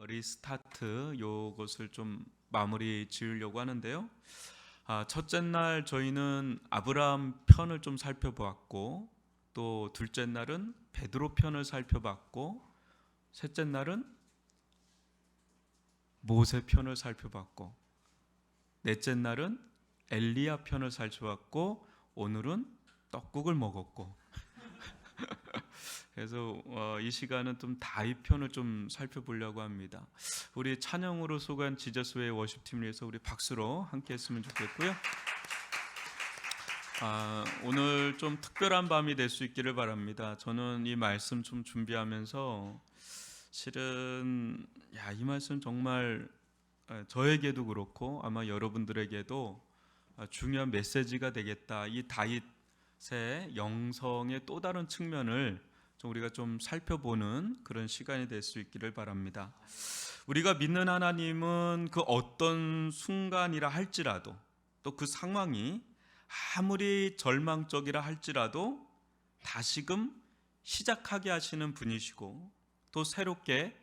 리스타트 요것을 좀 마무리 지으려고 하는데요. 첫째 날 저희는 아브라함 편을 좀 살펴보았고, 또 둘째 날은 베드로 편을 살펴봤고, 셋째 날은 모세 편을 살펴봤고, 넷째 날은 엘리야 편을 살펴봤고, 오늘은 떡국을 먹었고. 그래서 이 시간은 좀 다윗 편을 좀 살펴보려고 합니다. 우리 찬양으로 소개한 지저스웨이 워십팀을 위해서 우리 박수로 함께 했으면 좋겠고요. 오늘 좀 특별한 밤이 될 수 있기를 바랍니다. 저는 이 말씀 좀 준비하면서 실은 이 말씀 정말 저에게도 그렇고 아마 여러분들에게도 중요한 메시지가 되겠다. 이 다윗의 영성의 또 다른 측면을 우리가 좀 살펴보는 그런 시간이 될 수 있기를 바랍니다. 우리가 믿는 하나님은 그 어떤 순간이라 할지라도, 또 그 상황이 아무리 절망적이라 할지라도 다시금 시작하게 하시는 분이시고, 또 새롭게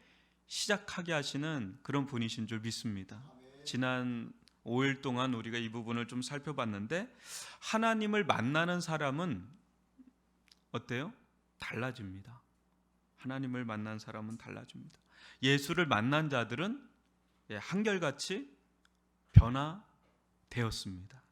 시작하게 하시는 그런 분이신 줄 믿습니다. 지난 5일 동안 우리가 이 부분을 좀 살펴봤는데, 하나님을 만나는 사람은 어때요? 달라집니다. 하나님을 만난 사람은 달라집니다. 예수를 만난 자들은 한결같이 변화되었습니다.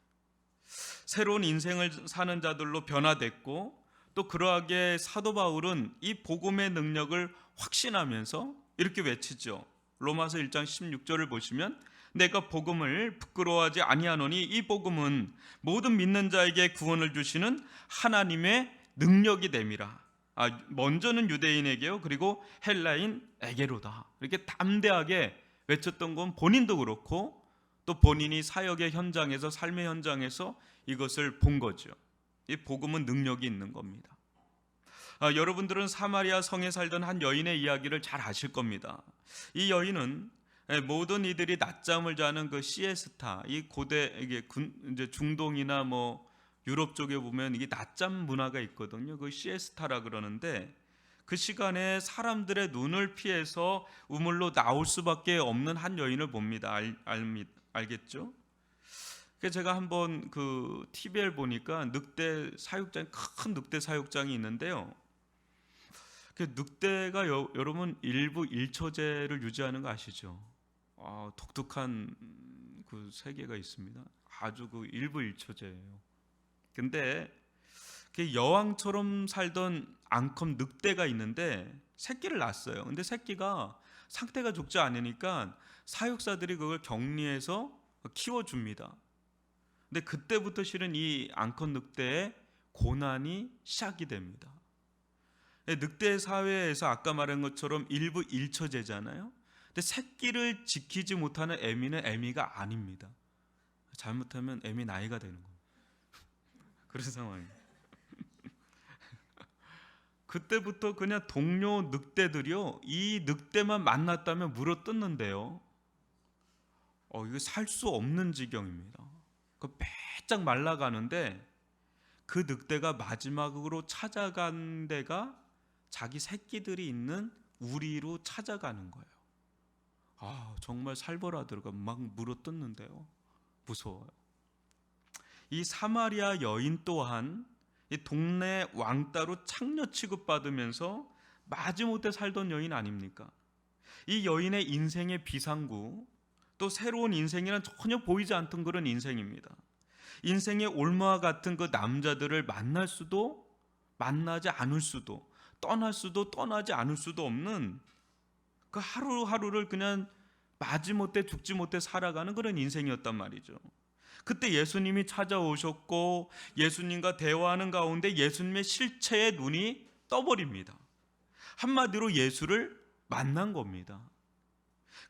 새로운 인생을 사는 자들로 변화됐고, 또 그러하게 사도 바울은 이 복음의 능력을 확신하면서 이렇게 외치죠. 로마서 1장 16절을 보시면, 내가 복음을 부끄러워하지 아니하노니 이 복음은 모든 믿는 자에게 구원을 주시는 하나님의 능력이 됨이라. 먼저는 유대인에게요, 그리고 헬라인에게로다. 이렇게 담대하게 외쳤던 건 본인도 그렇고, 또 본인이 사역의 현장에서, 삶의 현장에서 이것을 본 거죠. 이 복음은 능력이 있는 겁니다. 여러분들은 사마리아 성에 살던 한 여인의 이야기를 잘 아실 겁니다. 이 여인은 모든 이들이 낮잠을 자는 그 시에스타, 이 고대 이제 중동이나 유럽 쪽에 보면 이게 낮잠 문화가 있거든요. 그 시에스타라 그러는데, 그 시간에 사람들의 눈을 피해서 우물로 나올 수밖에 없는 한 여인을 봅니다. 알겠죠? 제가 한번 그 TV를 보니까 늑대 사육장, 큰 늑대 사육장이 있는데요. 그 늑대가 여러분 일부 일처제를 유지하는 거 아시죠? 독특한 그 세계가 있습니다. 아주 그 일부 일처제예요. 근데 여왕처럼 살던 앙컷 늑대가 있는데 새끼를 낳았어요. 근데 새끼가 상태가 좋지 않으니까 사육사들이 그걸 격리해서 키워줍니다. 근데 그때부터 실은 이 앙컷 늑대의 고난이 시작이 됩니다. 늑대 사회에서 아까 말한 것처럼 일부 일처제잖아요. 근데 새끼를 지키지 못하는 애미는 애미가 아닙니다. 잘못하면 애미 나이가 되는 거예요. 그런 상황이에요. 그때부터 그냥 동료 늑대들이요, 이 늑대만 만났다면 물어뜯는데요. 이거 살 수 없는 지경입니다. 빼짝 말라가는데, 그 늑대가 마지막으로 찾아간 데가 자기 새끼들이 있는 우리로 찾아가는 거예요. 정말 살벌하더라고요. 막 물어뜯는데요. 무서워요. 이 사마리아 여인 또한 이 동네 왕따로 창녀 취급받으면서 마지못해 살던 여인 아닙니까? 이 여인의 인생의 비상구, 또 새로운 인생이란 전혀 보이지 않던 그런 인생입니다. 인생의 올무와 같은 그 남자들을 만날 수도 만나지 않을 수도, 떠날 수도 떠나지 않을 수도 없는 그 하루하루를 그냥 마지못해 죽지 못해 살아가는 그런 인생이었단 말이죠. 그때 예수님이 찾아오셨고, 예수님과 대화하는 가운데 예수님의 실체의 눈이 떠버립니다. 한마디로 예수를 만난 겁니다.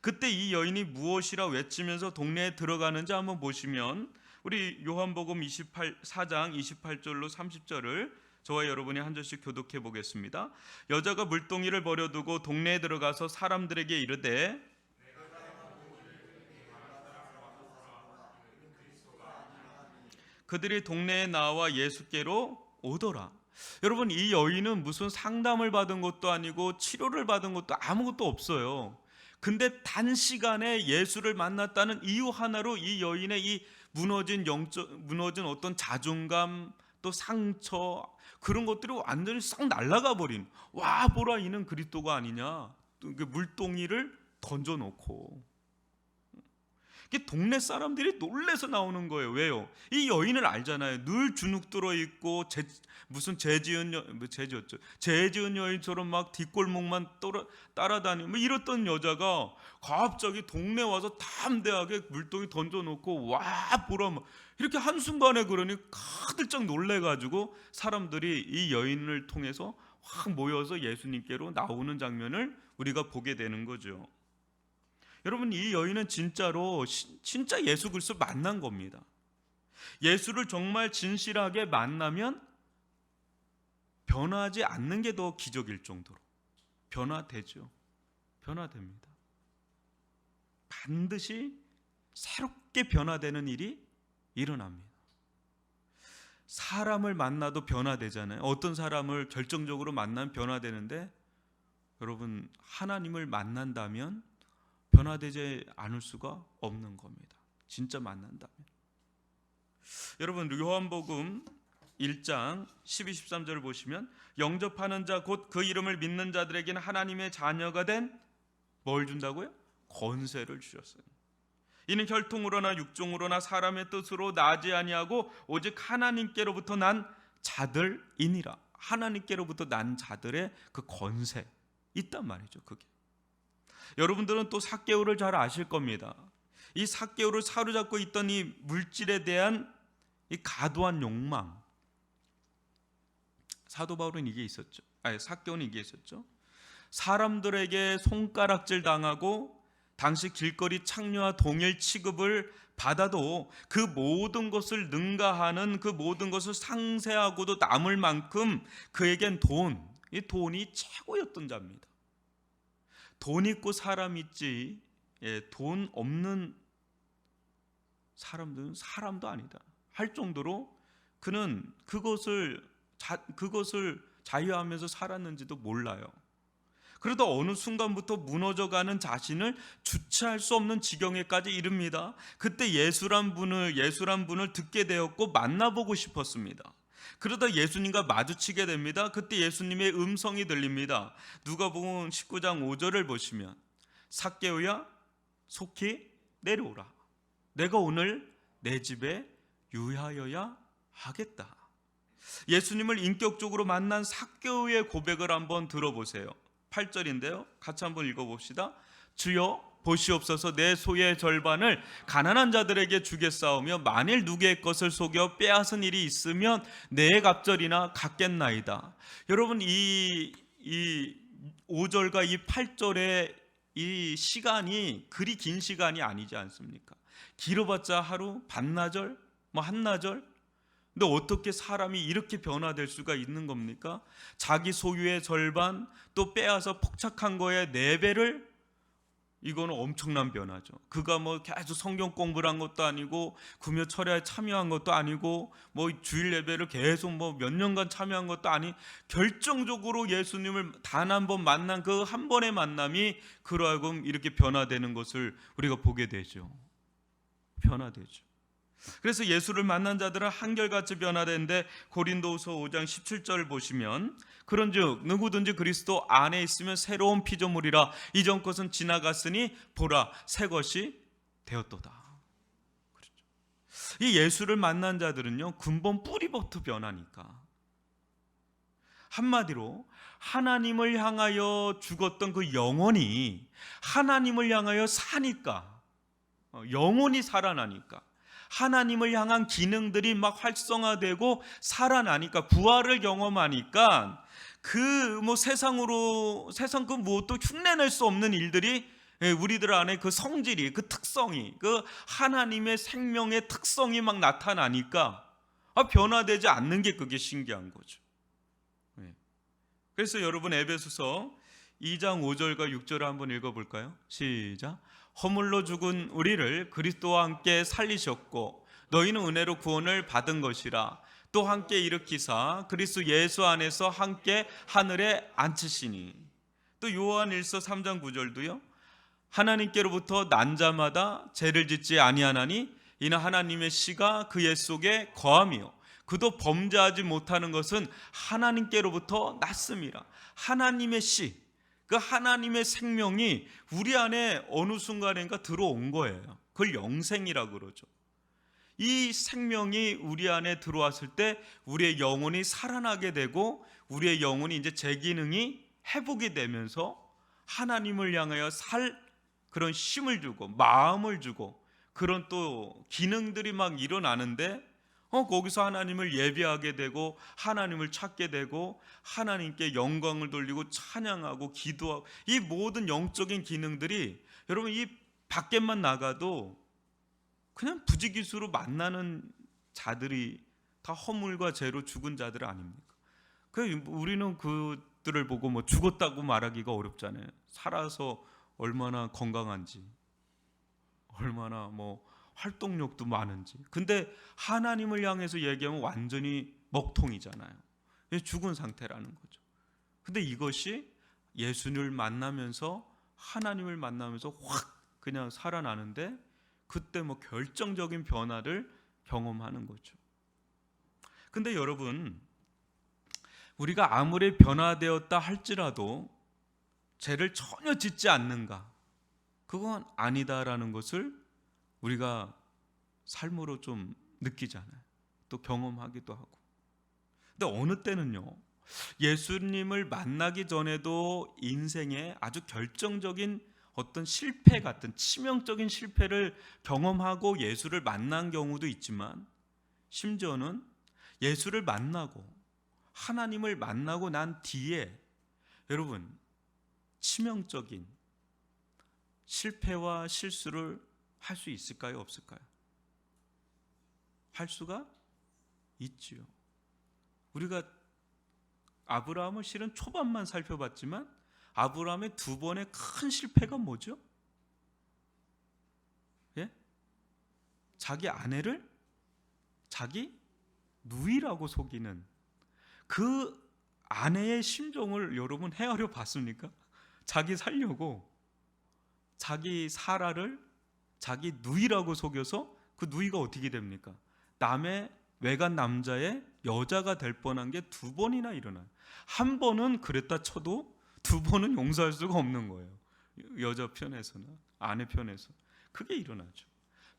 그때 이 여인이 무엇이라 외치면서 동네에 들어가는지 한번 보시면, 우리 요한복음 4장 28절로 30절을 저와 여러분이 한 절씩 교독해 보겠습니다. 여자가 물동이를 버려두고 동네에 들어가서 사람들에게 이르되, 그들이 동네에 나와 예수께로 오더라. 여러분, 이 여인은 무슨 상담을 받은 것도 아니고 치료를 받은 것도 아무것도 없어요. 근데 단시간에 예수를 만났다는 이유 하나로 이 여인의 이 무너진 어떤 자존감, 또 상처, 그런 것들이 완전히 싹 날아가 버린, 와 보라 이는 그리스도가 아니냐, 또 물동이를 던져놓고 동네 사람들이 놀래서 나오는 거예요. 왜요? 이 여인을 알잖아요. 늘 주눅 들어 있고 무슨 죄 지은 여인처럼 막 뒷골목만 따라다니고 뭐 이랬던 여자가 갑자기 동네 와서 담대하게 물동이 던져놓고 와 보라 막 이렇게 한순간에, 그러니 가득 놀래가지고 사람들이 이 여인을 통해서 확 모여서 예수님께로 나오는 장면을 우리가 보게 되는 거죠. 여러분, 이 여인은 진짜 예수 그리스도 만난 겁니다. 예수를 정말 진실하게 만나면 변화하지 않는 게 더 기적일 정도로 변화되죠. 변화됩니다. 반드시 새롭게 변화되는 일이 일어납니다. 사람을 만나도 변화되잖아요. 어떤 사람을 결정적으로 만나면 변화되는데, 여러분 하나님을 만난다면 변화되지 않을 수가 없는 겁니다. 진짜 만난다면. 여러분, 요한복음 1장 12, 13절을 보시면, 영접하는 자 곧 그 이름을 믿는 자들에게는 하나님의 자녀가 된 뭘 준다고요? 권세를 주셨어요. 이는 혈통으로나 육종으로나 사람의 뜻으로 나지 아니하고 오직 하나님께로부터 난 자들이니라. 하나님께로부터 난 자들의 그 권세 있단 말이죠. 그게 여러분들은 또 삭개오를 잘 아실 겁니다. 이 삭개오를 사로잡고 있던 이 물질에 대한 이 과도한 욕망, 사도 바울은 이게 있었죠. 삭개오는 이게 있었죠. 사람들에게 손가락질 당하고 당시 길거리 창녀와 동일 취급을 받아도 그 모든 것을 능가하는, 그 모든 것을 상세하고도 남을 만큼 그에겐 이 돈이 최고였던 자입니다. 돈 있고 사람 있지, 돈 없는 사람들은 사람도 아니다 할 정도로 그는 그것을 자유하면서 살았는지도 몰라요. 그러다 어느 순간부터 무너져가는 자신을 주체할 수 없는 지경에까지 이릅니다. 그때 예수란 분을 듣게 되었고 만나보고 싶었습니다. 그러다 예수님과 마주치게 됩니다. 그때 예수님의 음성이 들립니다. 누가복음 19장 5절을 보시면, 삭개오야 속히 내려오라. 내가 오늘 내 집에 유하여야 하겠다. 예수님을 인격적으로 만난 삭개오의 고백을 한번 들어보세요. 8절인데요. 같이 한번 읽어봅시다. 주여 보시옵소서, 내 소의 절반을 가난한 자들에게 주겠사오며 만일 누구의 것을 속여 빼앗은 일이 있으면 내 갑절이나 갚겠나이다. 여러분, 이 5절과 이 8절의 이 시간이 그리 긴 시간이 아니지 않습니까? 길어봤자 하루, 반나절, 한나절. 근데 어떻게 사람이 이렇게 변화될 수가 있는 겁니까? 자기 소유의 절반, 또 빼앗아 폭착한 거에 4배를, 이거는 엄청난 변화죠. 그가 계속 성경 공부를 한 것도 아니고 구며 철야에 참여한 것도 아니고 주일 예배를 계속 몇 년간 참여한 것도 아니, 결정적으로 예수님을 단 한 번 만난 그 한 번의 만남이 그로 하여금 이렇게 변화되는 것을 우리가 보게 되죠. 변화되죠. 그래서 예수를 만난 자들은 한결같이 변화되는데, 고린도후서 5장 17절을 보시면, 그런즉 누구든지 그리스도 안에 있으면 새로운 피조물이라, 이전 것은 지나갔으니 보라 새 것이 되었도다. 그렇죠. 이 예수를 만난 자들은요, 근본 뿌리부터 변하니까. 한마디로 하나님을 향하여 죽었던 그 영혼이 하나님을 향하여 사니까, 영혼이 살아나니까, 하나님을 향한 기능들이 막 활성화되고 살아나니까, 부활을 경험하니까 세상 그 무엇도 흉내낼 수 없는 일들이 우리들 안에 그 성질이, 그 특성이, 그 하나님의 생명의 특성이 막 나타나니까 변화되지 않는 게 그게 신기한 거죠. 그래서 여러분, 에베소서 2장 5절과 6절을 한번 읽어볼까요? 시작. 허물로 죽은 우리를 그리스도와 함께 살리셨고 너희는 은혜로 구원을 받은 것이라. 또 함께 일으키사 그리스도 예수 안에서 함께 하늘에 앉히시니. 또 요한일서 3장 9절도요. 하나님께로부터 난 자마다 죄를 짓지 아니하나니 이는 하나님의 씨가 그 옛 속에 거함이요 그도 범죄하지 못하는 것은 하나님께로부터 났음이라. 하나님의 씨, 그 하나님의 생명이 우리 안에 어느 순간인가 들어온 거예요. 그걸 영생이라고 그러죠. 이 생명이 우리 안에 들어왔을 때 우리의 영혼이 살아나게 되고 우리의 영혼이 이제 제 기능이 회복이 되면서 하나님을 향하여 살 그런 힘을 주고 마음을 주고 그런 또 기능들이 막 일어나는데 거기서 하나님을 예배하게 되고 하나님을 찾게 되고 하나님께 영광을 돌리고 찬양하고 기도하고 이 모든 영적인 기능들이 여러분 이 밖에만 나가도 그냥 부지기수로 만나는 자들이 다 허물과 죄로 죽은 자들 아닙니까? 우리는 그들을 보고 뭐 죽었다고 말하기가 어렵잖아요. 살아서 얼마나 건강한지, 얼마나 뭐 활동력도 많은지. 근데 하나님을 향해서 얘기하면 완전히 먹통이잖아요. 죽은 상태라는 거죠. 근데 이것이 예수님을 만나면서 하나님을 만나면서 확 그냥 살아나는데 그때 뭐 결정적인 변화를 경험하는 거죠. 근데 여러분, 우리가 아무리 변화되었다 할지라도 죄를 전혀 짓지 않는가? 그건 아니다라는 것을 우리가 삶으로 좀 느끼잖아요. 또 경험하기도 하고. 근데 어느 때는요, 예수님을 만나기 전에도 인생에 아주 결정적인 어떤 실패 같은 치명적인 실패를 경험하고 예수를 만난 경우도 있지만 심지어는 예수를 만나고 하나님을 만나고 난 뒤에 여러분 치명적인 실패와 실수를 할 수 있을까요? 없을까요? 할 수가 있지요. 우리가 아브라함을 실은 초반만 살펴봤지만 아브라함의 두 번의 큰 실패가 뭐죠? 예? 자기 아내를 자기 누이라고 속이는 그 아내의 심정을 여러분 헤아려 봤습니까? 자기 살려고 자기 사라를 자기 누이라고 속여서 그 누이가 어떻게 됩니까? 남의 외간 남자의 여자가 될 뻔한 게 두 번이나 일어나요. 한 번은 그랬다 쳐도 두 번은 용서할 수가 없는 거예요. 여자 편에서는 아내 편에서 그게 일어나죠.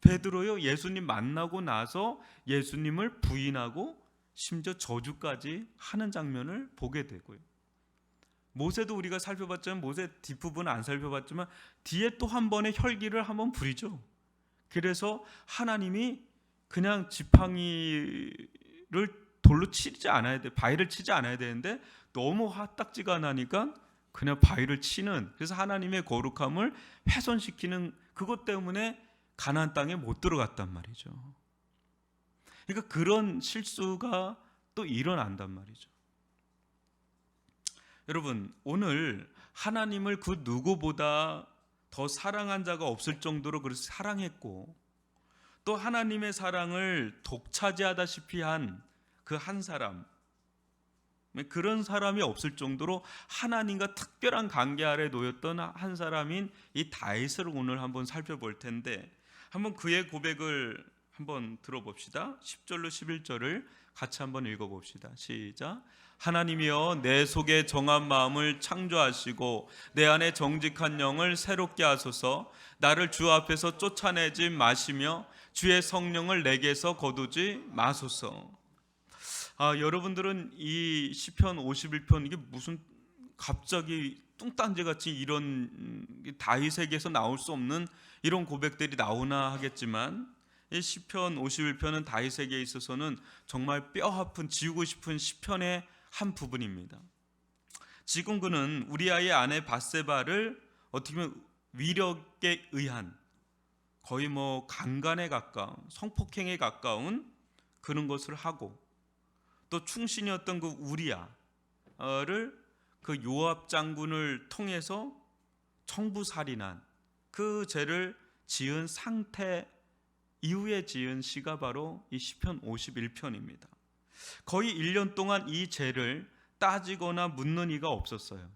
베드로요, 예수님 만나고 나서 예수님을 부인하고 심지어 저주까지 하는 장면을 보게 되고요. 모세도 우리가 살펴봤지만 모세 뒷부분은 안 살펴봤지만 뒤에 또 한 번의 혈기를 한번 부리죠. 그래서 하나님이 그냥 지팡이를 돌로 치지 않아야 돼, 바위를 치지 않아야 되는데 너무 화딱지가 나니까 그냥 바위를 치는, 그래서 하나님의 거룩함을 훼손시키는 그것 때문에 가나안 땅에 못 들어갔단 말이죠. 그러니까 그런 실수가 또 일어난단 말이죠. 여러분, 오늘 하나님을 그 누구보다 더 사랑한 자가 없을 정도로 그래서 사랑했고 또 하나님의 사랑을 독차지하다시피 한 그 한 사람, 그런 사람이 없을 정도로 하나님과 특별한 관계 아래 놓였던 한 사람인 이 다윗을 오늘 한번 살펴볼 텐데 한번 그의 고백을 한번 들어봅시다. 10절로 11절을 같이 한번 읽어봅시다. 시작. 하나님이여 내 속에 정한 마음을 창조하시고 내 안에 정직한 영을 새롭게 하소서. 나를 주 앞에서 쫓아내지 마시며 주의 성령을 내게서 거두지 마소서. 여러분들은 이 시편 51편 이게 무슨 갑자기 뚱딴지같이 이런 다윗에게서 나올 수 없는 이런 고백들이 나오나 하겠지만 이 시편 51편은 다윗에게 있어서는 정말 뼈아픈 지우고 싶은 시편의 한 부분입니다. 지금 그는 우리아의 아내 밧세바를 어떻게 보면 위력에 의한 거의 뭐 강간에 가까운 성폭행에 가까운 그런 것을 하고 또 충신이었던 그 우리아를 그 요압 장군을 통해서 청부살인한 그 죄를 지은 상태 이후에 지은 시가 바로 이 시편 51편입니다. 거의 1년 동안 이 죄를 따지거나 묻는 이가 없었어요.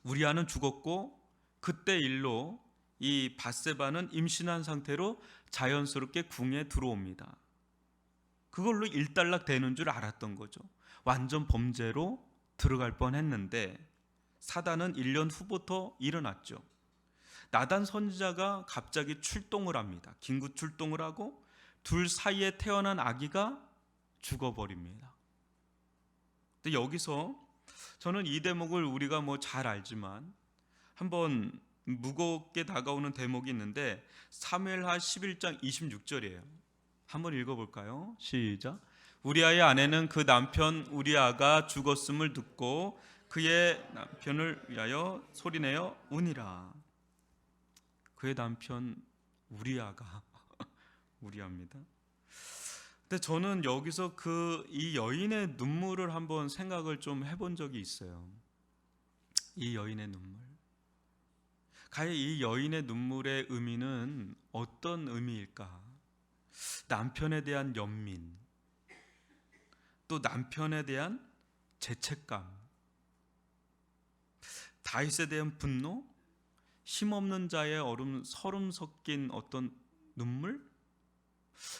우리아는 죽었고 그때 일로 이 밧세바는 임신한 상태로 자연스럽게 궁에 들어옵니다. 그걸로 일단락 되는 줄 알았던 거죠. 완전 범죄로 들어갈 뻔했는데 사단은 1년 후부터 일어났죠. 나단 선지자가 갑자기 출동을 합니다. 긴급 출동을 하고 둘 사이에 태어난 아기가 죽어버립니다. 근데 여기서 저는 이 대목을 우리가 잘 알지만 한번 무겁게 다가오는 대목이 있는데 사무엘하 11장 26절이에요. 한번 읽어볼까요? 시작. 우리아의 아내는 그 남편 우리아가 죽었음을 듣고 그의 남편을 위하여 소리내어 우니라. 그의 남편 우리아가 우리아입니다. 근데 저는 여기서 이 여인의 눈물을 한번 생각을 좀 해본 적이 있어요. 이 여인의 눈물. 과연 이 여인의 눈물의 의미는 어떤 의미일까? 남편에 대한 연민, 또 남편에 대한 죄책감, 다윗에 대한 분노, 힘없는 자의 서름 섞인 어떤 눈물?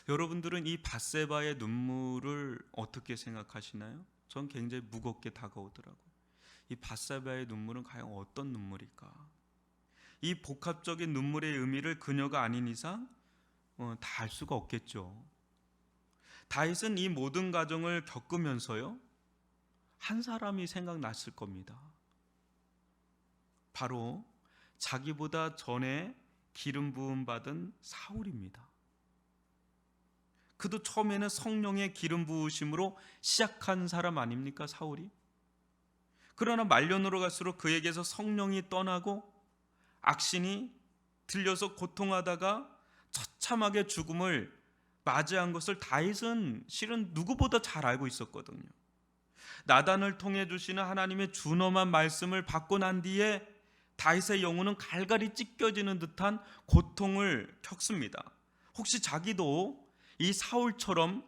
여러분들은 이 밧세바의 눈물을 어떻게 생각하시나요? 전 굉장히 무겁게 다가오더라고요. 이 밧세바의 눈물은 과연 어떤 눈물일까? 이 복합적인 눈물의 의미를 그녀가 아닌 이상 다 알 수가 없겠죠. 다윗은 이 모든 과정을 겪으면서요, 한 사람이 생각났을 겁니다. 바로 자기보다 전에 기름 부음 받은 사울입니다. 그도 처음에는 성령의 기름 부으심으로 시작한 사람 아닙니까, 사울이? 그러나 말년으로 갈수록 그에게서 성령이 떠나고 악신이 들려서 고통하다가 처참하게 죽음을 맞이한 것을 다윗은 실은 누구보다 잘 알고 있었거든요. 나단을 통해 주시는 하나님의 준엄한 말씀을 받고 난 뒤에 다윗의 영혼은 갈갈이 찢겨지는 듯한 고통을 겪습니다. 혹시 자기도 이 사울처럼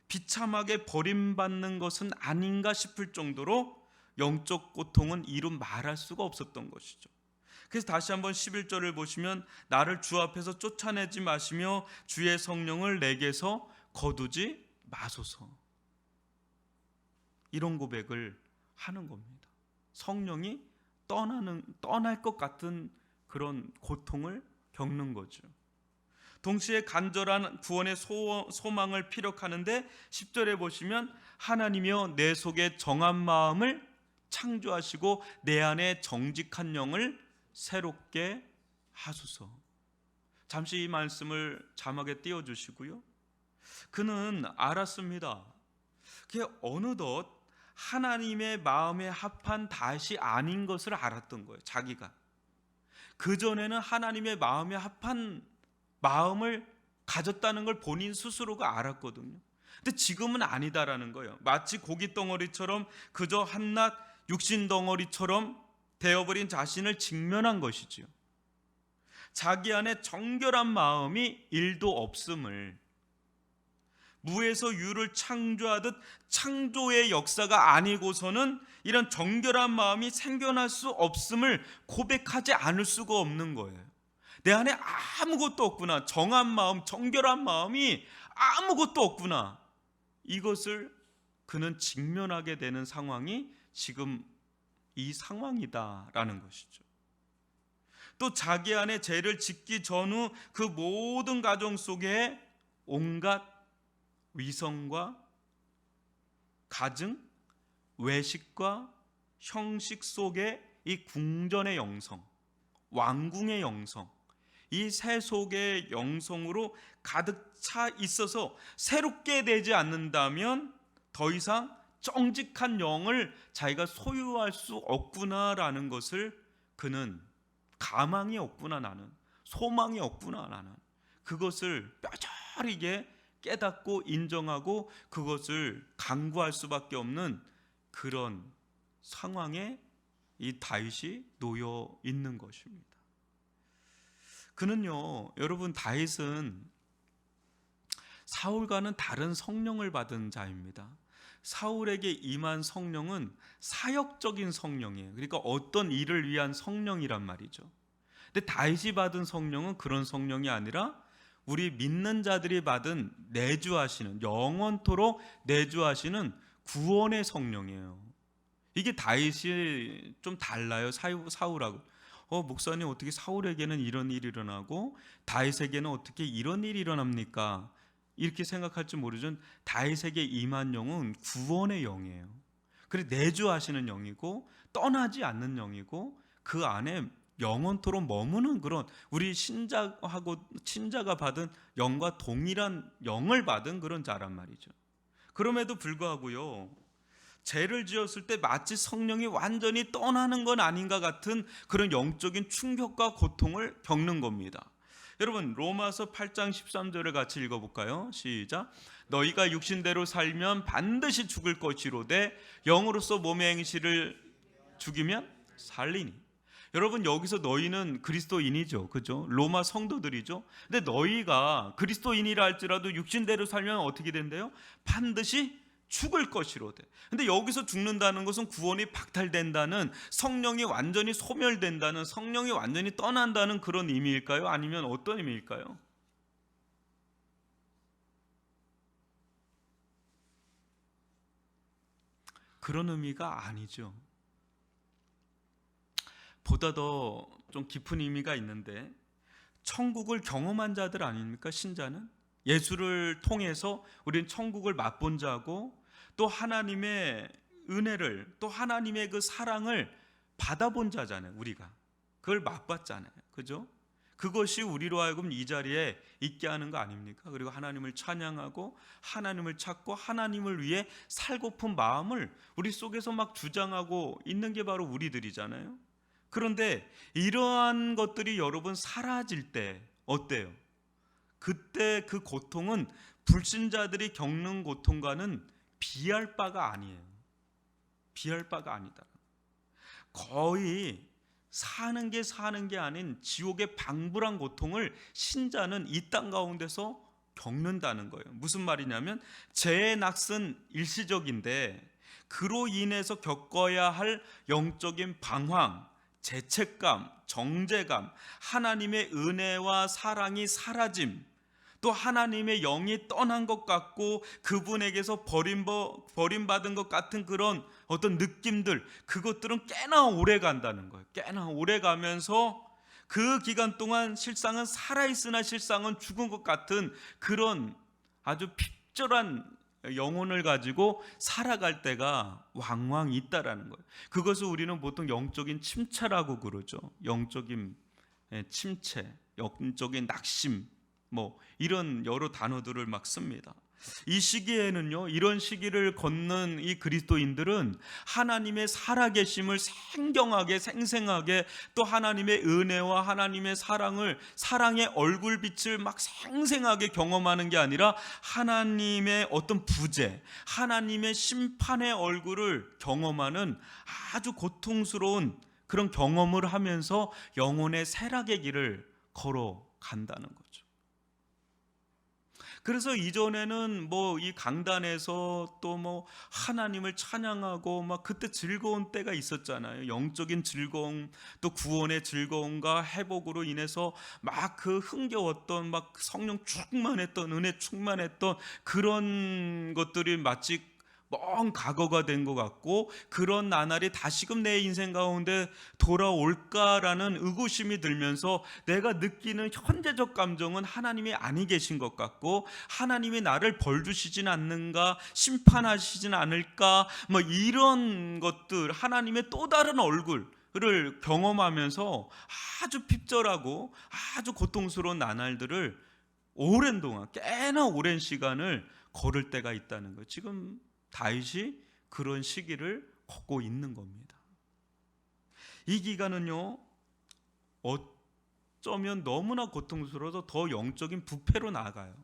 비참하게 버림받는 것은 아닌가 싶을 정도로 영적 고통은 이루 말할 수가 없었던 것이죠. 그래서 다시 한번 11절을 보시면 나를 주 앞에서 쫓아내지 마시며 주의 성령을 내게서 거두지 마소서, 이런 고백을 하는 겁니다. 성령이 떠날 것 같은 그런 고통을 겪는 거죠. 동시에 간절한 구원의 소망을 피력하는데 10절에 보시면 하나님이여 내 속에 정한 마음을 창조하시고 내 안에 정직한 영을 새롭게 하소서. 잠시 이 말씀을 자막에 띄워주시고요. 그는 알았습니다. 그게 어느덧 하나님의 마음에 합한 다윗이 아닌 것을 알았던 거예요. 자기가 그전에는 하나님의 마음에 합한 마음을 가졌다는 걸 본인 스스로가 알았거든요. 근데 지금은 아니다라는 거예요. 마치 고기 덩어리처럼 그저 한낱 육신 덩어리처럼 되어버린 자신을 직면한 것이지요. 자기 안에 정결한 마음이 일도 없음을, 무에서 유를 창조하듯 창조의 역사가 아니고서는 이런 정결한 마음이 생겨날 수 없음을 고백하지 않을 수가 없는 거예요. 내 안에 아무것도 없구나, 정한 마음, 정결한 마음이 아무것도 없구나, 이것을 그는 직면하게 되는 상황이 지금 이 상황이다라는 것이죠. 또 자기 안에 죄를 짓기 전후 그 모든 과정 속에 온갖 위선과 가증, 외식과 형식 속에 이 궁전의 영성, 왕궁의 영성, 이 세 속의 영성으로 가득 차 있어서 새롭게 되지 않는다면 더 이상 정직한 영을 자기가 소유할 수 없구나라는 것을 그는, 가망이 없구나 나는, 소망이 없구나 나는, 그것을 뼈저리게 깨닫고 인정하고 그것을 강구할 수밖에 없는 그런 상황에 이 다윗이 놓여 있는 것입니다. 그는요, 여러분, 다윗은 사울과는 다른 성령을 받은 자입니다. 사울에게 임한 성령은 사역적인 성령이에요. 그러니까 어떤 일을 위한 성령이란 말이죠. 근데 다윗이 받은 성령은 그런 성령이 아니라 우리 믿는 자들이 받은 내주하시는, 영원토록 내주하시는 구원의 성령이에요. 이게 다윗이 좀 달라요. 사울하고. 목사님, 어떻게 사울에게는 이런 일이 일어나고 다윗에게는 어떻게 이런 일이 일어납니까? 이렇게 생각할지 모르지만 다윗에게 임한 영은 구원의 영이에요. 그래, 내주하시는 영이고 떠나지 않는 영이고 그 안에 영원토록 머무는 그런, 우리 신자가 받은 영과 동일한 영을 받은 그런 자란 말이죠. 그럼에도 불구하고요, 죄를 지었을 때 마치 성령이 완전히 떠나는 건 아닌가 같은 그런 영적인 충격과 고통을 겪는 겁니다. 여러분, 로마서 8장 13절을 같이 읽어볼까요? 시작. 너희가 육신대로 살면 반드시 죽을 것이로되 영으로서 몸의 행실을 죽이면 살리니. 여러분, 여기서 너희는 그리스도인이죠, 그죠? 로마 성도들이죠. 근데 너희가 그리스도인이라 할지라도 육신대로 살면 어떻게 된대요? 반드시 죽을 것이로되. 근데 여기서 죽는다는 것은 구원이 박탈된다는, 성령이 완전히 소멸된다는, 성령이 완전히 떠난다는 그런 의미일까요? 아니면 어떤 의미일까요? 그런 의미가 아니죠. 보다 더 좀 깊은 의미가 있는데, 천국을 경험한 자들 아닙니까? 신자는 예수를 통해서 우리는 천국을 맛본 자고, 또 하나님의 은혜를, 또 하나님의 그 사랑을 받아본 자잖아요. 우리가 그걸 맛봤잖아요, 그죠? 그것이 우리로 하여금 이 자리에 있게 하는 거 아닙니까? 그리고 하나님을 찬양하고 하나님을 찾고 하나님을 위해 살고픈 마음을 우리 속에서 막 주장하고 있는 게 바로 우리들이잖아요. 그런데 이러한 것들이 여러분 사라질 때 어때요? 그때 그 고통은 불신자들이 겪는 고통과는 비할 바가 아니에요. 비할 바가 아니다. 거의 사는 게 아닌 지옥의 방불한 고통을 신자는 이 땅 가운데서 겪는다는 거예요. 무슨 말이냐면, 죄의 낙은 일시적인데 그로 인해서 겪어야 할 영적인 방황, 죄책감, 정죄감, 하나님의 은혜와 사랑이 사라짐, 또 하나님의 영이 떠난 것 같고 그분에게서 버림받은 것 같은 그런 어떤 느낌들, 그것들은 꽤나 오래 간다는 거예요. 꽤나 오래 가면서 그 기간 동안 실상은 살아있으나 실상은 죽은 것 같은 그런 아주 핍절한 영혼을 가지고 살아갈 때가 왕왕 있다라는 거예요. 그것을 우리는 보통 영적인 침체라고 그러죠. 영적인 침체, 영적인 낙심, 이런 여러 단어들을 막 씁니다. 이 시기에는요, 이런 시기를 걷는 이 그리스도인들은 하나님의 살아계심을 생경하게, 생생하게, 또 하나님의 은혜와 하나님의 사랑의 얼굴빛을 막 생생하게 경험하는 게 아니라 하나님의 어떤 부재, 하나님의 심판의 얼굴을 경험하는 아주 고통스러운 그런 경험을 하면서 영혼의 쇠락의 길을 걸어간다는 거죠. 그래서 이전에는 이 강단에서 또 하나님을 찬양하고 막 그때 즐거운 때가 있었잖아요. 영적인 즐거움, 또 구원의 즐거움과 회복으로 인해서 막 그 흥겨웠던, 막 성령 충만했던, 은혜 충만했던 그런 것들이 마치 먼 과거가 된 것 같고, 그런 나날이 다시금 내 인생 가운데 돌아올까라는 의구심이 들면서 내가 느끼는 현재적 감정은 하나님이 아니 계신 것 같고, 하나님이 나를 벌 주시진 않는가, 심판하시진 않을까, 이런 것들, 하나님의 또 다른 얼굴을 경험하면서 아주 핍절하고 아주 고통스러운 나날들을 오랜 동안, 꽤나 오랜 시간을 걸을 때가 있다는 거예요. 지금 다윗이 그런 시기를 걷고 있는 겁니다. 이 기간은요, 어쩌면 너무나 고통스러워서 더 영적인 부패로 나아가요.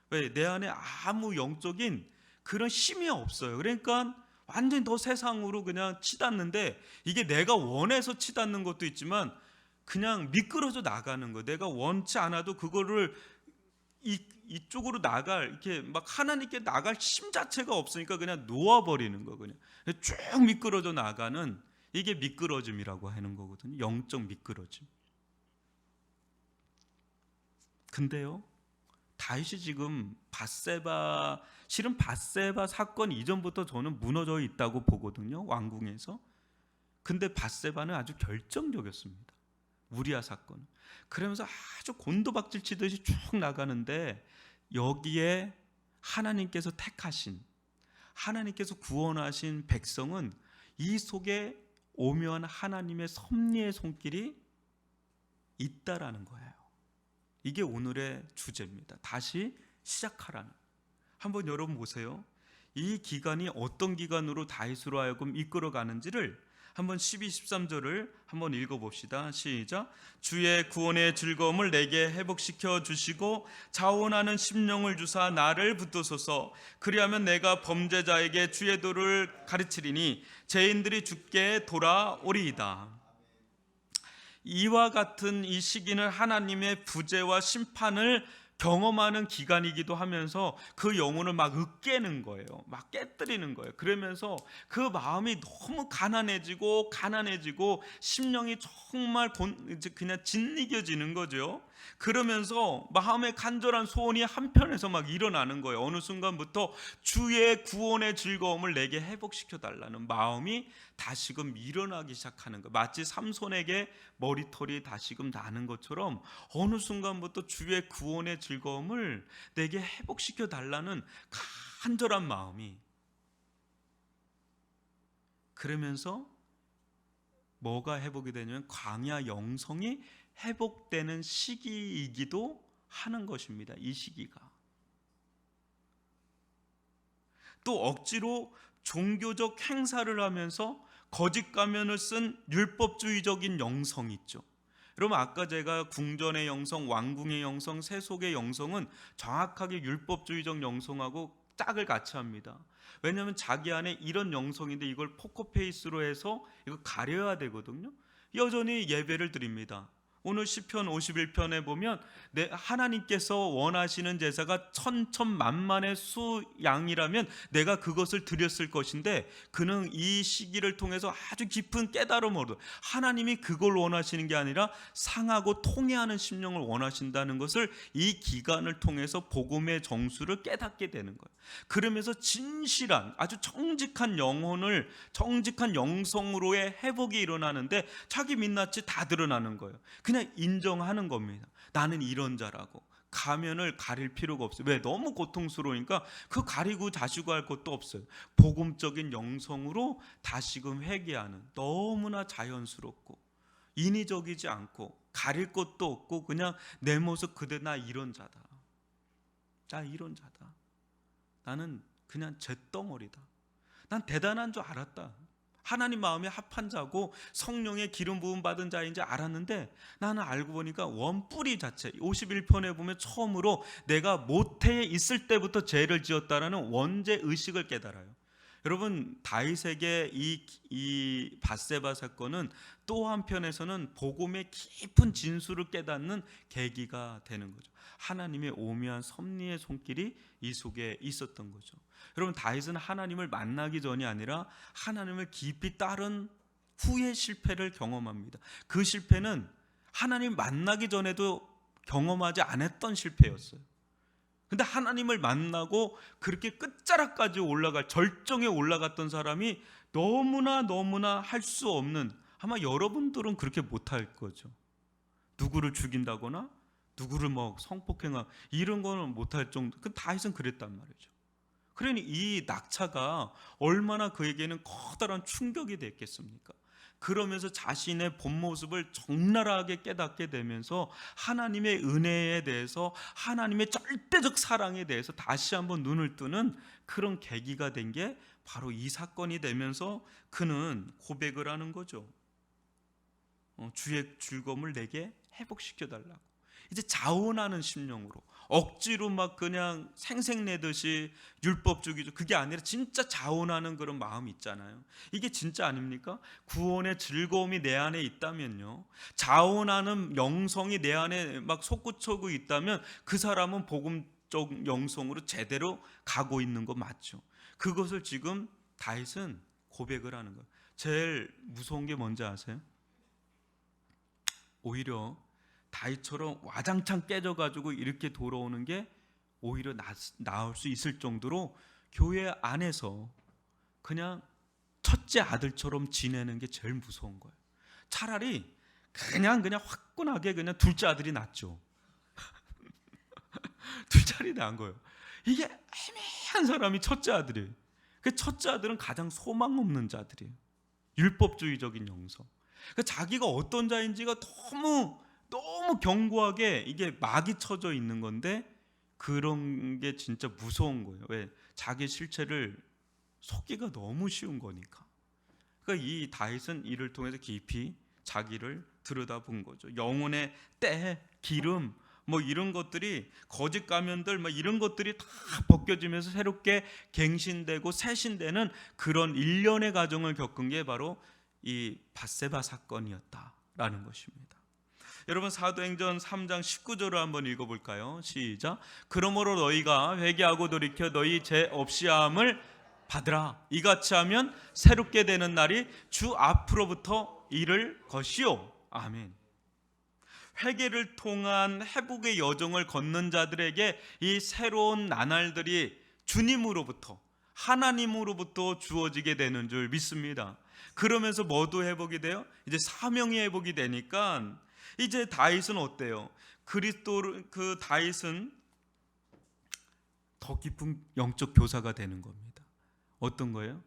왜? 내 안에 아무 영적인 그런 힘이 없어요. 그러니까 완전히 더 세상으로 그냥 치닫는데, 이게 내가 원해서 치닫는 것도 있지만 그냥 미끄러져 나가는 거예요. 내가 원치 않아도 그거를 이쪽으로 이렇게 막 하나님께 나갈 힘 자체가 없으니까 그냥 놓아버리는 거, 그냥 쭉 미끄러져 나가는, 이게 미끄러짐이라고 하는 거거든요. 영적 미끄러짐. 근데요, 다윗이 지금 실은 밧세바 사건 이전부터 저는 무너져 있다고 보거든요, 왕궁에서. 근데 밧세바는 아주 결정적이었습니다, 우리아 사건. 그러면서 아주 곤도박질 치듯이 쭉 나가는데, 여기에 하나님께서 택하신, 하나님께서 구원하신 백성은 이 속에 오묘한 하나님의 섭리의 손길이 있다라는 거예요. 이게 오늘의 주제입니다. 다시 시작하라는. 한번 여러분 보세요. 이 기간이 어떤 기간으로 다윗으로 하여금 이끌어가는지를 한번 12, 13절을 한번 읽어봅시다. 시작. 주의 구원의 즐거움을 내게 회복시켜 주시고 자원하는 심령을 주사 나를 붙드소서. 그리하면 내가 범죄자에게 주의 도를 가르치리니 죄인들이 주께 돌아오리이다. 이와 같은 이 시기는 하나님의 부재와 심판을 경험하는 기간이기도 하면서 그 영혼을 막 으깨는 거예요. 막 깨뜨리는 거예요. 그러면서 그 마음이 너무 가난해지고 심령이 정말 그냥 짓이겨지는 거죠. 그러면서 마음의 간절한 소원이 한편에서 막 일어나는 거예요. 어느 순간부터 주의 구원의 즐거움을 내게 회복시켜 달라는 마음이 다시금 일어나기 시작하는 거예요. 마치 삼손에게 머리털이 다시금 나는 것처럼 어느 순간부터 주의 구원의 즐거움을 내게 회복시켜 달라는 간절한 마음이, 그러면서 뭐가 회복이 되냐면 광야 영성이 회복되는 시기이기도 하는 것입니다. 이 시기가. 또 억지로 종교적 행사를 하면서 거짓 가면을 쓴 율법주의적인 영성이 있죠. 여러분, 아까 제가 궁전의 영성, 왕궁의 영성, 세속의 영성은 정확하게 율법주의적 영성하고 짝을 같이 합니다. 왜냐하면 자기 안에 이런 영성인데 이걸 포커페이스로 해서 이거 가려야 되거든요. 여전히 예배를 드립니다. 오늘 시편 51편에 보면 하나님께서 원하시는 제사가 천천만만의 수양이라면 내가 그것을 드렸을 것인데, 그는 이 시기를 통해서 아주 깊은 깨달음으로 하나님이 그걸 원하시는 게 아니라 상하고 통회하는 심령을 원하신다는 것을 이 기간을 통해서 복음의 정수를 깨닫게 되는 거예요. 그러면서 진실한 아주 정직한 영혼을, 정직한 영성으로의 회복이 일어나는데 자기 민낯이 다 드러나는 거예요. 그냥 인정하는 겁니다. 나는 이런 자라고. 가면을 가릴 필요가 없어요. 왜? 너무 고통스러우니까 그 가리고 자시고 할 것도 없어요. 복음적인 영성으로 다시금 회개하는, 너무나 자연스럽고 인위적이지 않고 가릴 것도 없고 그냥 내 모습 그대로, 나 이런 자다, 나 이런 자다, 나는 그냥 잿덩어리다, 난 대단한 줄 알았다, 하나님 마음에 합한 자고 성령의 기름 부음 받은 자인지 알았는데 나는 알고 보니까 원뿌리 자체, 51편에 보면 처음으로 내가 모태에 있을 때부터 죄를 지었다라는 원죄 의식을 깨달아요. 여러분, 다윗에게 이 밧세바 사건은 또 한편에서는 복음의 깊은 진수를 깨닫는 계기가 되는 거죠. 하나님의 오묘한 섭리의 손길이 이 속에 있었던 거죠. 여러분, 다윗은 하나님을 만나기 전이 아니라 하나님을 깊이 따른 후의 실패를 경험합니다. 그 실패는 하나님 만나기 전에도 경험하지 않았던 실패였어요. 근데 하나님을 만나고 그렇게 끝자락까지 올라갈, 절정에 올라갔던 사람이 너무나 할 수 없는, 아마 여러분들은 그렇게 못할 거죠. 누구를 죽인다거나 누구를 성폭행하고 이런 거는 못할 정도. 다윗은 그랬단 말이죠. 그러니 이 낙차가 얼마나 그에게는 커다란 충격이 됐겠습니까? 그러면서 자신의 본 모습을 적나라하게 깨닫게 되면서 하나님의 은혜에 대해서, 하나님의 절대적 사랑에 대해서 다시 한번 눈을 뜨는 그런 계기가 된 게 바로 이 사건이 되면서 그는 고백을 하는 거죠. 주의 즐거움을 내게 회복시켜 달라고. 이제 자원하는 심령으로, 억지로 막 그냥 생색내듯이 율법주의죠, 그게 아니라 진짜 자원하는 그런 마음이 있잖아요. 이게 진짜 아닙니까? 구원의 즐거움이 내 안에 있다면요, 자원하는 영성이 내 안에 막 솟구쳐고 있다면 그 사람은 복음적 영성으로 제대로 가고 있는 거 맞죠. 그것을 지금 다윗은 고백을 하는 거예요. 제일 무서운 게 뭔지 아세요? 오히려 다윗처럼 와장창 깨져가지고 이렇게 돌아오는 게 오히려 나을 수 있을 정도로 교회 안에서 그냥 첫째 아들처럼 지내는 게 제일 무서운 거예요. 차라리 그냥 화끈하게 그냥 둘째 아들이 낫죠. 둘째 아들이 나은 거예요. 이게 애매한 사람이 첫째 아들이에요. 그 첫째 아들은 가장 소망 없는 자들이에요. 율법주의적인 영성. 자기가 어떤 자인지가 너무 견고하게 이게 막이 쳐져 있는 건데, 그런 게 진짜 무서운 거예요. 왜? 자기 실체를 속기가 너무 쉬운 거니까. 그러니까 이 다윗은 이를 통해서 깊이 자기를 들여다본 거죠. 영혼의 때, 기름, 이런 것들이, 거짓 가면들 이런 것들이 다 벗겨지면서 새롭게 갱신되고 새신되는 그런 일련의 과정을 겪은 게 바로 이 밧세바 사건이었다라는 것입니다. 여러분, 사도행전 3장 19절을 한번 읽어볼까요? 시작. 그러므로 너희가 회개하고 돌이켜 너희 죄 없이함을 받으라. 이같이 하면 새롭게 되는 날이 주 앞으로부터 이를 것이요. 아멘. 회개를 통한 회복의 여정을 걷는 자들에게 이 새로운 나날들이 주님으로부터, 하나님으로부터 주어지게 되는 줄 믿습니다. 그러면서 뭐도 회복이 돼요? 이제 사명이 회복이 되니까 이제 다윗은 어때요? 그 다윗은 더 깊은 영적 교사가 되는 겁니다. 어떤 거예요?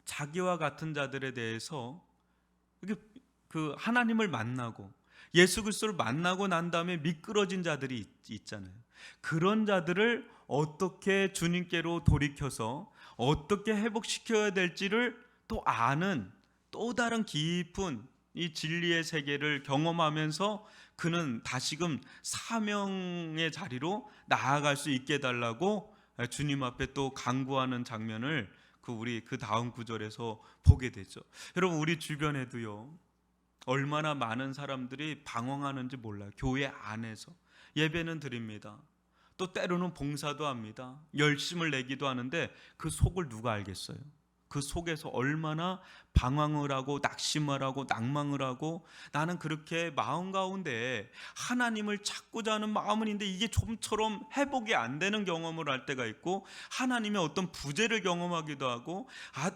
자기와 같은 자들에 대해서 그 하나님을 만나고 예수 그리스도를 만나고 난 다음에 미끄러진 자들이 있잖아요. 그런 자들을 어떻게 주님께로 돌이켜서 어떻게 회복시켜야 될지를 또 아는 또 다른 깊은 이 진리의 세계를 경험하면서 그는 다시금 사명의 자리로 나아갈 수 있게 해달라고 주님 앞에 또 간구하는 장면을 우리 그 다음 구절에서 보게 되죠. 여러분, 우리 주변에도요, 얼마나 많은 사람들이 방황하는지 몰라요. 교회 안에서 예배는 드립니다. 또 때로는 봉사도 합니다. 열심을 내기도 하는데 그 속을 누가 알겠어요? 그 속에서 얼마나 방황을 하고 낙심을 하고 낭망을 하고, 나는 그렇게 마음 가운데 하나님을 찾고자 하는 마음은 있는데 이게 좀처럼 회복이 안 되는 경험을 할 때가 있고, 하나님의 어떤 부재를 경험하기도 하고,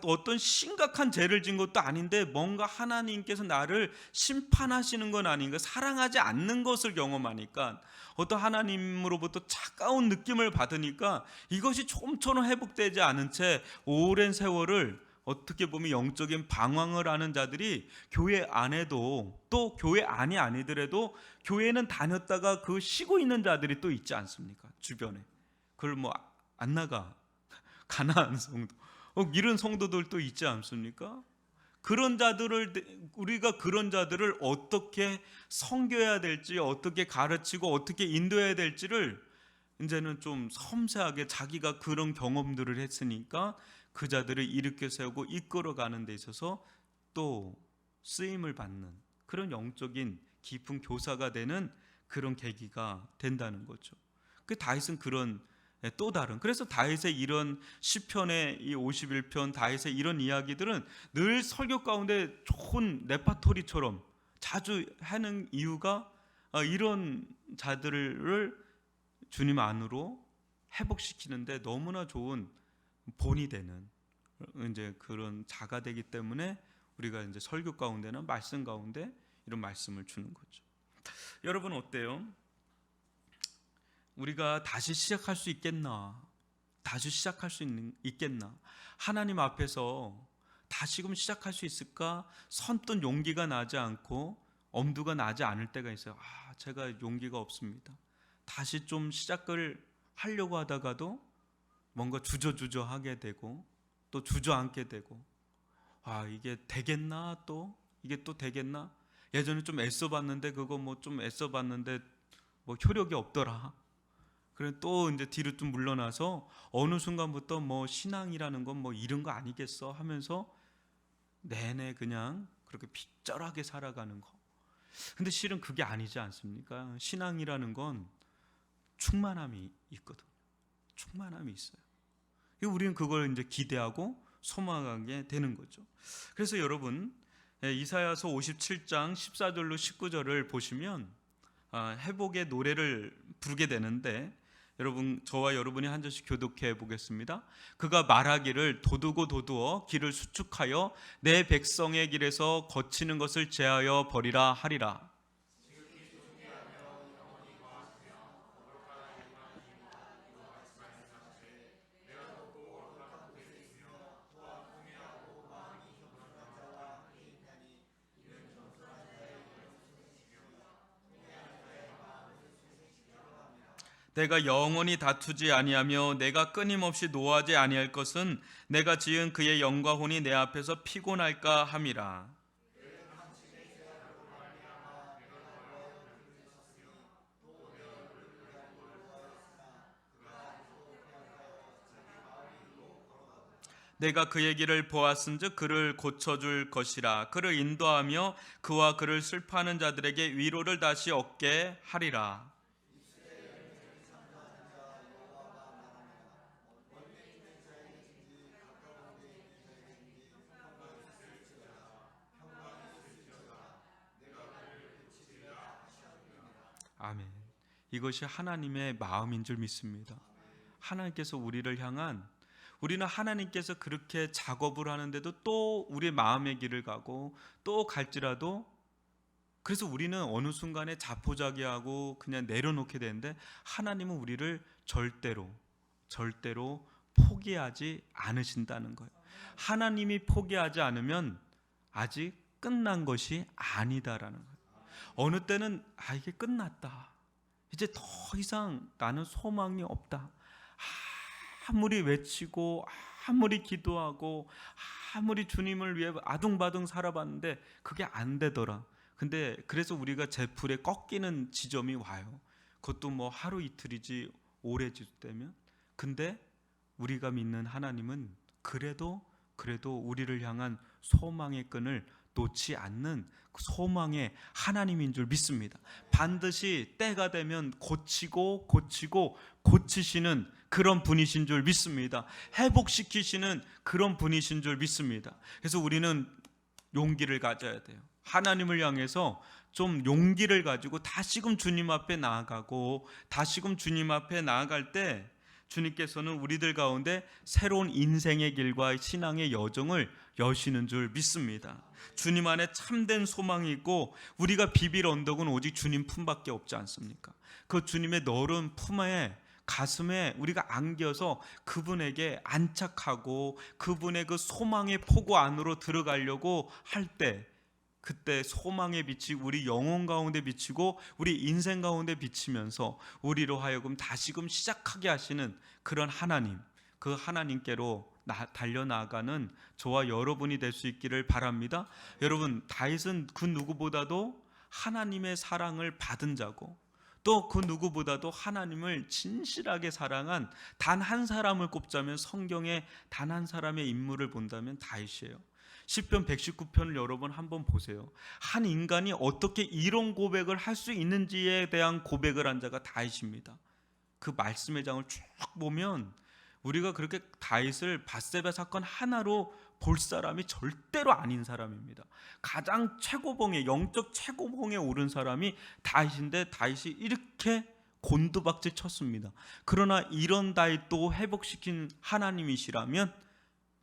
어떤 심각한 죄를 진 것도 아닌데 뭔가 하나님께서 나를 심판하시는 건 아닌가, 사랑하지 않는 것을 경험하니까 어떤 하나님으로부터 차가운 느낌을 받으니까 이것이 좀처럼 회복되지 않은 채 오랜 세월을 어떻게 보면 영적인 방황을 하는 자들이 교회 안에도, 또 교회 안이 아니더라도 교회는 다녔다가 그 쉬고 있는 자들이 또 있지 않습니까? 주변에. 그걸 안 나가. 가난한 성도, 이런 성도들도 있지 않습니까? 우리가 그런 자들을 어떻게 섬겨야 될지, 어떻게 가르치고 어떻게 인도해야 될지를 이제는 좀 섬세하게 자기가 그런 경험들을 했으니까 그 자들을 일으켜 세우고 이끌어가는 데 있어서 또 쓰임을 받는 그런 영적인 깊은 교사가 되는 그런 계기가 된다는 거죠. 그 다윗은 그런 또 다른, 그래서 다윗의 이런 시편의 이 51편, 다윗의 이런 이야기들은 늘 설교 가운데 좋은 레파토리처럼 자주 하는 이유가 이런 자들을 주님 안으로 회복시키는데 너무나 좋은 본이 되는 이제 그런 자가 되기 때문에 우리가 이제 설교 가운데나 말씀 가운데 이런 말씀을 주는 거죠. 여러분, 어때요? 우리가 다시 시작할 수 있겠나? 다시 시작할 수 있겠나? 하나님 앞에서 다시금 시작할 수 있을까? 선뜻 용기가 나지 않고 엄두가 나지 않을 때가 있어요. 제가 용기가 없습니다. 다시 좀 시작을 하려고 하다가도 뭔가 주저하게 되고 또 주저앉게 되고, 이게 되겠나? 이게 또 되겠나? 예전에 좀 애써봤는데 그거 좀 애써봤는데 효력이 없더라. 그래 또 이제 뒤로 좀 물러나서 어느 순간부터 신앙이라는 건 이런 거 아니겠어 하면서 내내 그냥 그렇게 핏절하게 살아가는 거. 근데 실은 그게 아니지 않습니까? 신앙이라는 건 충만함이 있거든요. 충만함이 있어요. 우리는 그걸 이제 기대하고 소망하게 되는 거죠. 그래서 여러분, 이사야서 57장 14절로 19절을 보시면 회복의 노래를 부르게 되는데, 여러분, 저와 여러분이 한 절씩 교독해 보겠습니다. 그가 말하기를 도두고 도두어 길을 수축하여 내 백성의 길에서 거치는 것을 제하여 버리라 하리라. 내가 영원히 다투지 아니하며 내가 끊임없이 노하지 아니할 것은 내가 지은 그의 영과 혼이 내 앞에서 피곤할까 함이라. 내가 그의 길을 보았은즉 그를 고쳐줄 것이라. 그를 인도하며 그와 그를 슬퍼하는 자들에게 위로를 다시 얻게 하리라. 아멘. 이것이 하나님의 마음인 줄 믿습니다. 하나님께서 우리를 향한, 우리는 하나님께서 그렇게 작업을 하는데도 또 우리의 마음의 길을 가고 또 갈지라도, 그래서 우리는 어느 순간에 자포자기하고 그냥 내려놓게 되는데, 하나님은 우리를 절대로 포기하지 않으신다는 거예요. 하나님이 포기하지 않으면 아직 끝난 것이 아니다라는 거예요. 어느 때는 이게 끝났다, 이제 더 이상 나는 소망이 없다, 아무리 외치고 아무리 기도하고 아무리 주님을 위해 아둥바둥 살아봤는데 그게 안 되더라. 근데 그래서 우리가 제풀에 꺾이는 지점이 와요. 그것도 뭐 하루 이틀이지 오래 지속되면. 근데 우리가 믿는 하나님은 그래도 우리를 향한 소망의 끈을 놓지 않는 소망의 하나님인 줄 믿습니다. 반드시 때가 되면 고치시는 그런 분이신 줄 믿습니다. 회복시키시는 그런 분이신 줄 믿습니다. 그래서 우리는 용기를 가져야 돼요. 하나님을 향해서 좀 용기를 가지고 다시금 주님 앞에 나아가고, 다시금 주님 앞에 나아갈 때 주님께서는 우리들 가운데 새로운 인생의 길과 신앙의 여정을 여시는 줄 믿습니다. 주님 안에 참된 소망이 있고, 우리가 비빌 언덕은 오직 주님 품밖에 없지 않습니까? 그 주님의 너른 품에, 가슴에 우리가 안겨서 그분에게 안착하고 그분의 그 소망의 포구 안으로 들어가려고 할 때, 그때 소망의 빛이 우리 영혼 가운데 비치고 우리 인생 가운데 비치면서 우리로 하여금 다시금 시작하게 하시는 그런 하나님, 그 하나님께로 달려나가는 저와 여러분이 될 수 있기를 바랍니다. 여러분, 다윗은 그 누구보다도 하나님의 사랑을 받은 자고, 또 그 누구보다도 하나님을 진실하게 사랑한 단 한 사람을 꼽자면, 성경에 단 한 사람의 인물을 본다면 다윗이에요. 시편 119편을 여러분 한번 보세요. 한 인간이 어떻게 이런 고백을 할 수 있는지에 대한 고백을 한 자가 다윗입니다. 그 말씀의 장을 쭉 보면 우리가 그렇게 다윗을 밧세바 사건 하나로 볼 사람이 절대로 아닌 사람입니다. 가장 최고봉에, 영적 최고봉에 오른 사람이 다윗인데, 다윗이 이렇게 곤두박질 쳤습니다. 그러나 이런 다윗도 회복시킨 하나님이시라면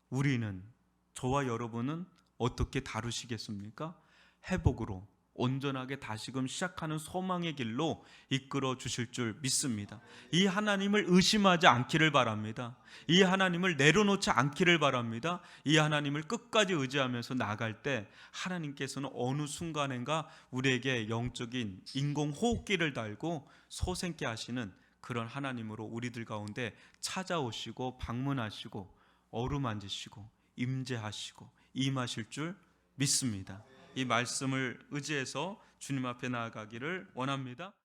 우리는, 저와 여러분은 어떻게 다루시겠습니까? 회복으로 온전하게 다시금 시작하는 소망의 길로 이끌어 주실 줄 믿습니다. 이 하나님을 의심하지 않기를 바랍니다. 이 하나님을 내려놓지 않기를 바랍니다. 이 하나님을 끝까지 의지하면서 나갈 때 하나님께서는 어느 순간인가 우리에게 영적인 인공호흡기를 달고 소생케 하시는 그런 하나님으로 우리들 가운데 찾아오시고 방문하시고 어루만지시고 임재하시고 임하실 줄 믿습니다. 이 말씀을 의지해서 주님 앞에 나아가기를 원합니다.